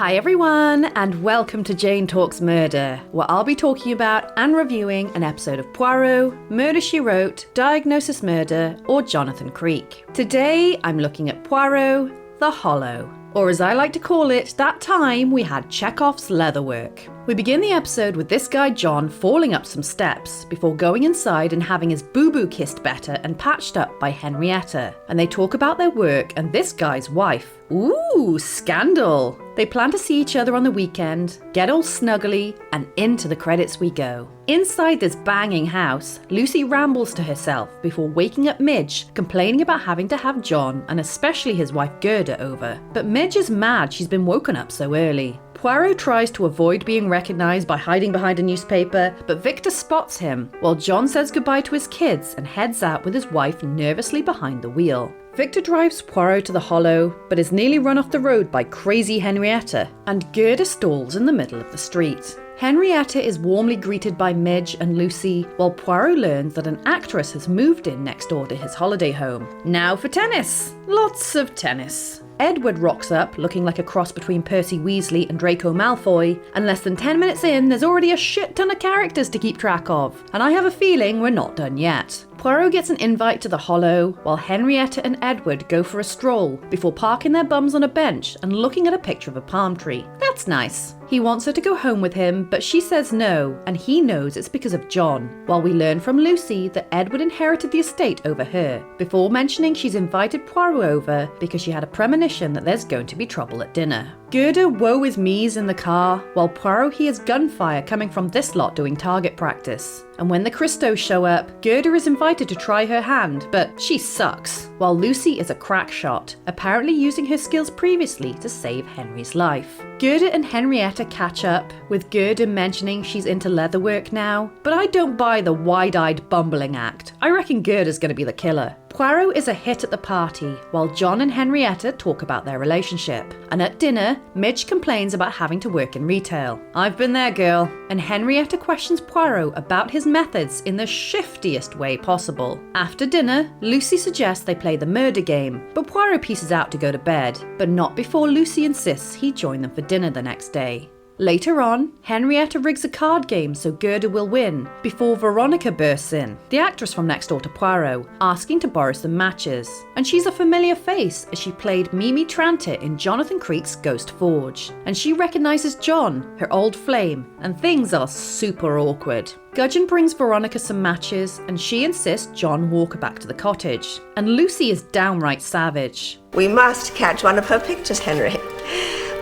Hi everyone, and welcome to Jane Talks Murder, where I'll be talking about and reviewing an episode of Poirot, Murder, She Wrote, Diagnosis Murder, or Jonathan Creek. Today, I'm looking at Poirot, The Hollow. Or as I like to call it, that time we had Chekhov's leatherwork. We begin the episode with this guy John falling up some steps before going inside and having his boo-boo kissed better and patched up by Henrietta. And they talk about their work and this guy's wife. Ooh, scandal! They plan to see each other on the weekend, get all snuggly, and into the credits we go. Inside this banging house, Lucy rambles to herself before waking up Midge, complaining about having to have John and especially his wife Gerda over. But Midge is mad she's been woken up so early. Poirot tries to avoid being recognised by hiding behind a newspaper, but Victor spots him, while John says goodbye to his kids and heads out with his wife nervously behind the wheel. Victor drives Poirot to the Hollow, but is nearly run off the road by crazy Henrietta, and Gerda stalls in the middle of the street. Henrietta is warmly greeted by Midge and Lucy, while Poirot learns that an actress has moved in next door to his holiday home. Now for tennis! Lots of tennis. Edward rocks up, looking like a cross between Percy Weasley and Draco Malfoy, and less than 10 minutes in, there's already a shit ton of characters to keep track of, and I have a feeling we're not done yet. Poirot gets an invite to the Hollow, while Henrietta and Edward go for a stroll, before parking their bums on a bench and looking at a picture of a palm tree. That's nice. He wants her to go home with him, but she says no, and he knows it's because of John, while we learn from Lucy that Edward inherited the estate over her, before mentioning she's invited Poirot over because she had a premonition that there's going to be trouble at dinner. Gerda woe is me's in the car, while Poirot hears gunfire coming from this lot doing target practice. And when the Christows show up, Gerda is invited to try her hand, but she sucks, while Lucy is a crack shot, apparently using her skills previously to save Henry's life. Gerda and Henrietta catch up, with Gerda mentioning she's into leatherwork now, but I don't buy the wide-eyed bumbling act. I reckon Gerda's gonna be the killer. Poirot is a hit at the party, while John and Henrietta talk about their relationship. And at dinner, Midge complains about having to work in retail. I've been there, girl. And Henrietta questions Poirot about his methods in the shiftiest way possible. After dinner, Lucy suggests they play the murder game, but Poirot pieces out to go to bed, but not before Lucy insists he join them for dinner the next day. Later on, Henrietta rigs a card game so Gerda will win, before Veronica bursts in, the actress from next door to Poirot, asking to borrow some matches. And she's a familiar face as she played Mimi Tranter in Jonathan Creek's Ghost Forge. And she recognises John, her old flame, and things are super awkward. Gudgeon brings Veronica some matches, and she insists John walk her back to the cottage. And Lucy is downright savage. We must catch one of her pictures, Henry.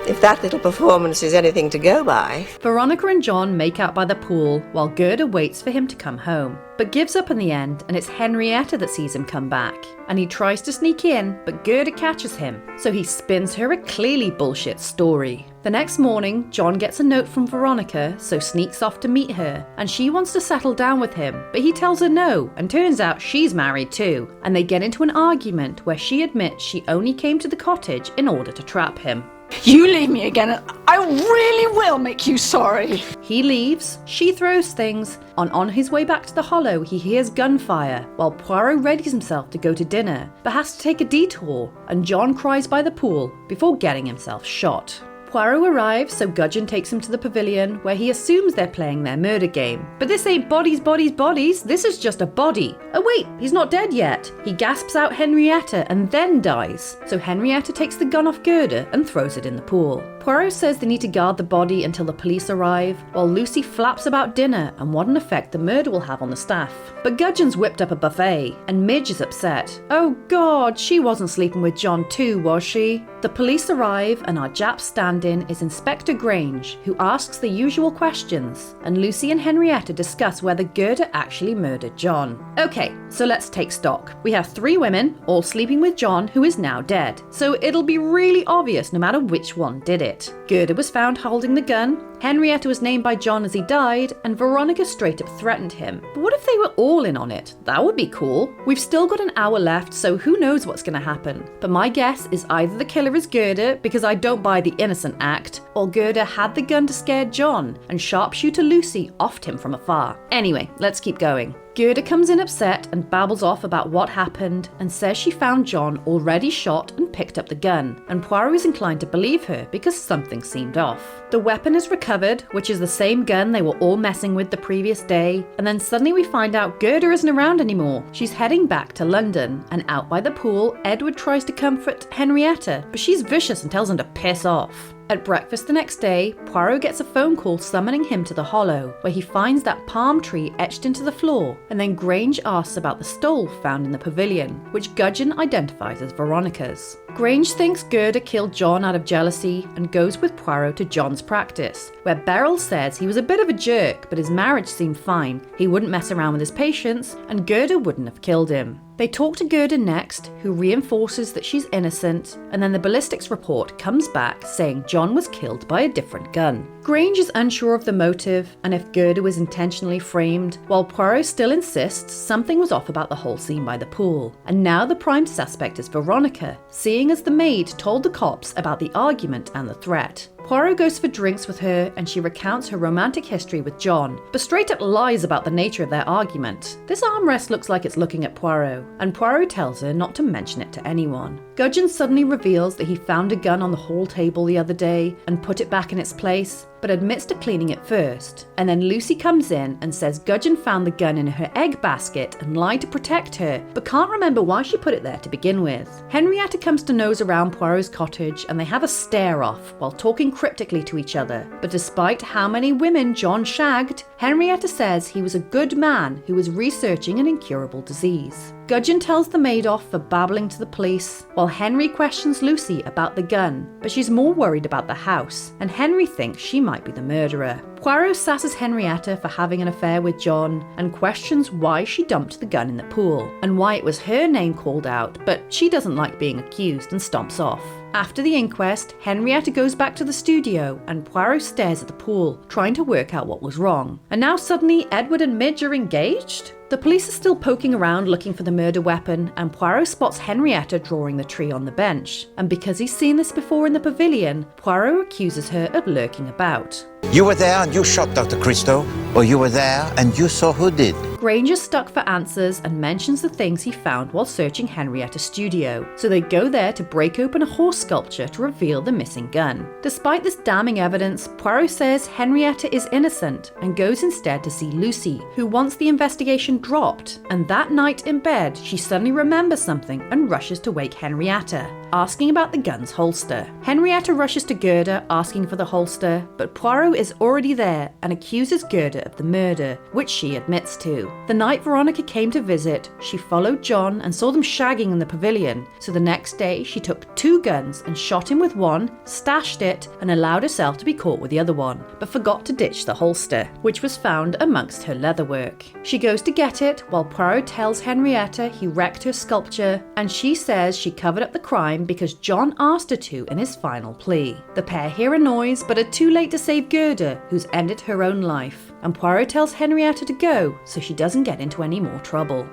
If that little performance is anything to go by. Veronica and John make out by the pool while Gerda waits for him to come home, but gives up in the end, and it's Henrietta that sees him come back. And he tries to sneak in, but Gerda catches him, so he spins her a clearly bullshit story. The next morning, John gets a note from Veronica, so sneaks off to meet her, and she wants to settle down with him, but he tells her no, and turns out she's married too, and they get into an argument where she admits she only came to the cottage in order to trap him. You leave me again and I really will make you sorry. He leaves, she throws things, and on his way back to the Hollow he hears gunfire, while Poirot readies himself to go to dinner, but has to take a detour, and John cries by the pool before getting himself shot. Poirot arrives, so Gudgeon takes him to the pavilion, where he assumes they're playing their murder game. But this ain't bodies, bodies, bodies, this is just a body. Oh wait, he's not dead yet. He gasps out Henrietta and then dies. So Henrietta takes the gun off Gerda and throws it in the pool. Poirot says they need to guard the body until the police arrive, while Lucy flaps about dinner and what an effect the murder will have on the staff. But Gudgeon's whipped up a buffet, and Midge is upset. Oh god, she wasn't sleeping with John too, was she? The police arrive, and our Jap stand-in is Inspector Grange, who asks the usual questions, and Lucy and Henrietta discuss whether Gerda actually murdered John. Okay, so let's take stock. We have 3 women, all sleeping with John, who is now dead, so it'll be really obvious no matter which one did it. Gerda was found holding the gun, Henrietta was named by John as he died, and Veronica straight up threatened him. But what if they were all in on it? That would be cool. We've still got an hour left, so who knows what's going to happen. But my guess is either the killer is Gerda, because I don't buy the innocent act, or Gerda had the gun to scare John, and sharpshooter Lucy offed him from afar. Anyway, let's keep going. Gerda comes in upset and babbles off about what happened and says she found John already shot and picked up the gun, and Poirot is inclined to believe her because something seemed off. The weapon is recovered, which is the same gun they were all messing with the previous day, and then suddenly we find out Gerda isn't around anymore. She's heading back to London, and out by the pool, Edward tries to comfort Henrietta, but she's vicious and tells him to piss off. At breakfast the next day, Poirot gets a phone call summoning him to the Hollow, where he finds that palm tree etched into the floor, and then Grange asks about the stole found in the pavilion, which Gudgeon identifies as Veronica's. Grange thinks Gerda killed John out of jealousy and goes with Poirot to John's practice, where Beryl says he was a bit of a jerk, but his marriage seemed fine, he wouldn't mess around with his patients, and Gerda wouldn't have killed him. They talk to Gerda next, who reinforces that she's innocent, and then the ballistics report comes back saying John was killed by a different gun. Grange is unsure of the motive and if Gerda was intentionally framed, while Poirot still insists something was off about the whole scene by the pool. And now the prime suspect is Veronica, seeing as the maid told the cops about the argument and the threat. Poirot goes for drinks with her and she recounts her romantic history with John, but straight up lies about the nature of their argument. This armrest looks like it's looking at Poirot, and Poirot tells her not to mention it to anyone. Gudgeon suddenly reveals that he found a gun on the hall table the other day and put it back in its place, but admits to cleaning it first. And then Lucy comes in and says Gudgeon found the gun in her egg basket and lied to protect her, but can't remember why she put it there to begin with. Henrietta comes to nose around Poirot's cottage and they have a stare-off while talking cryptically to each other. But despite how many women John shagged, Henrietta says he was a good man who was researching an incurable disease. Gudgeon tells the maid off for babbling to the police, while Henry questions Lucy about the gun, but she's more worried about the house, and Henry thinks she might be the murderer. Poirot sasses Henrietta for having an affair with John and questions why she dumped the gun in the pool, and why it was her name called out, but she doesn't like being accused and stomps off. After the inquest, Henrietta goes back to the studio and Poirot stares at the pool, trying to work out what was wrong. And now suddenly Edward and Midge are engaged? The police are still poking around looking for the murder weapon, and Poirot spots Henrietta drawing the tree on the bench. And because he's seen this before in the pavilion, Poirot accuses her of lurking about. You were there and you shot Dr. Christow, or you were there and you saw who did? Granger stuck for answers and mentions the things he found while searching Henrietta's studio, so they go there to break open a horse sculpture to reveal the missing gun. Despite this damning evidence, Poirot says Henrietta is innocent and goes instead to see Lucy, who wants the investigation dropped, and that night in bed she suddenly remembers something and rushes to wake Henrietta, asking about the gun's holster. Henrietta rushes to Gerda asking for the holster, but Poirot is already there and accuses Gerda of the murder, which she admits to. The night Veronica came to visit, she followed John and saw them shagging in the pavilion, so the next day she took 2 guns and shot him with one, stashed it, and allowed herself to be caught with the other one, but forgot to ditch the holster, which was found amongst her leatherwork. She goes to get it, while Poirot tells Henrietta he wrecked her sculpture, and she says she covered up the crime because John asked her to in his final plea. The pair hear a noise, but are too late to save Gerda, who's ended her own life, and Poirot tells Henrietta to go so she doesn't get into any more trouble.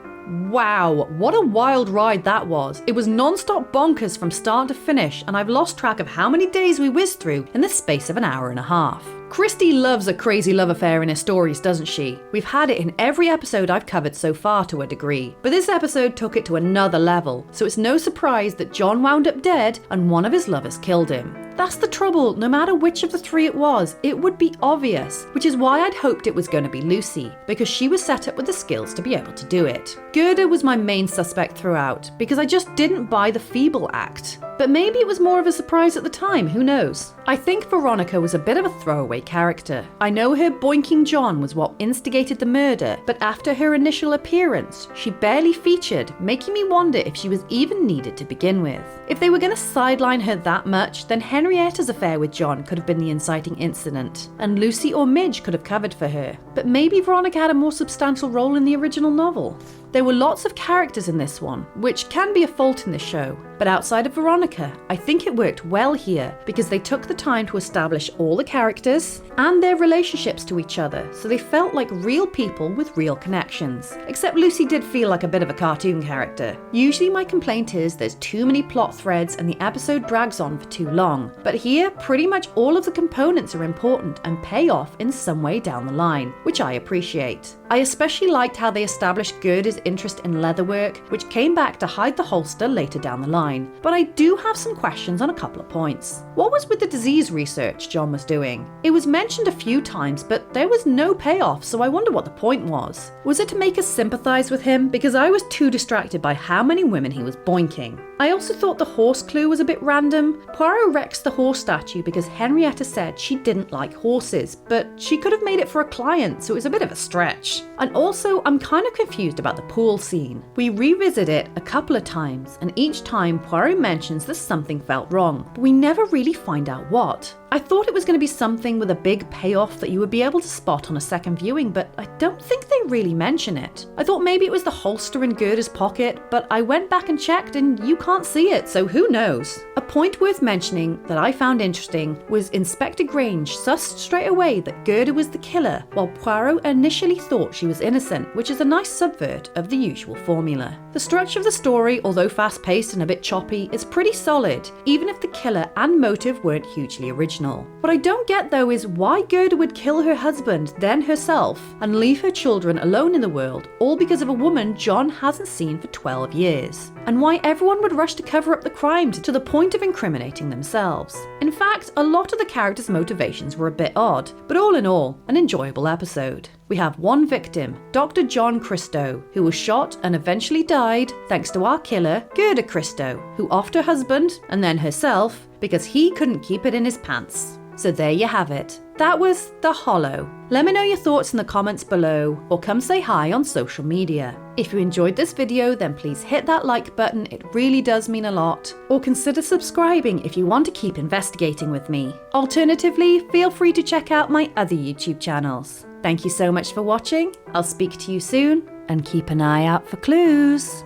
Wow, what a wild ride that was. It was non-stop bonkers from start to finish, and I've lost track of how many days we whizzed through in the space of an hour and a half. Christie loves a crazy love affair in her stories, doesn't she? We've had it in every episode I've covered so far to a degree, but this episode took it to another level, so it's no surprise that John wound up dead and one of his lovers killed him. That's the trouble, no matter which of the 3 it was, it would be obvious, which is why I'd hoped it was going to be Lucy, because she was set up with the skills to be able to do it. Gerda was my main suspect throughout, because I just didn't buy the feeble act. But maybe it was more of a surprise at the time, who knows? I think Veronica was a bit of a throwaway character. I know her boinking John was what instigated the murder, but after her initial appearance, she barely featured, making me wonder if she was even needed to begin with. If they were going to sideline her that much, then Henrietta's affair with John could have been the inciting incident, and Lucy or Midge could have covered for her. But maybe Veronica had a more substantial role in the original novel. There were lots of characters in this one, which can be a fault in the show, but outside of Veronica, I think it worked well here because they took the time to establish all the characters and their relationships to each other, so they felt like real people with real connections. Except Lucy did feel like a bit of a cartoon character. Usually my complaint is there's too many plot threads and the episode drags on for too long, but here pretty much all of the components are important and pay off in some way down the line, which I appreciate. I especially liked how they established Gerda's interest in leatherwork, which came back to hide the holster later down the line, but I do have some questions on a couple of points. What was with the disease research John was doing? It was mentioned a few times, but there was no payoff, so I wonder what the point was. Was it to make us sympathise with him? Because I was too distracted by how many women he was boinking. I also thought the horse clue was a bit random. Poirot wrecks the horse statue because Henrietta said she didn't like horses, but she could have made it for a client, so it was a bit of a stretch. And also, I'm kind of confused about the pool scene. We revisit it a couple of times, and each time Poirot mentions that something felt wrong, but we never really find out what. I thought it was going to be something with a big payoff that you would be able to spot on a second viewing, but I don't think they really mention it. I thought maybe it was the holster in Gerda's pocket, but I went back and checked and you can't see it, so who knows? A point worth mentioning that I found interesting was Inspector Grange sussed straight away that Gerda was the killer, while Poirot initially thought she was innocent, which is a nice subvert of the usual formula. The structure of the story, although fast-paced and a bit choppy, is pretty solid, even if the killer and motive weren't hugely original. What I don't get though is why Gerda would kill her husband, then herself, and leave her children alone in the world, all because of a woman John hasn't seen for 12 years. And why everyone would rush to cover up the crime to the point of incriminating themselves. In fact, a lot of the characters' motivations were a bit odd, but all in all, an enjoyable episode. We have one victim, Dr. John Christow, who was shot and eventually died thanks to our killer, Gerda Christow, who offed her husband and then herself because he couldn't keep it in his pants. So there you have it. That was The Hollow. Let me know your thoughts in the comments below, or come say hi on social media. If you enjoyed this video, then please hit that like button, it really does mean a lot. Or consider subscribing if you want to keep investigating with me. Alternatively, feel free to check out my other YouTube channels. Thank you so much for watching, I'll speak to you soon, and keep an eye out for clues.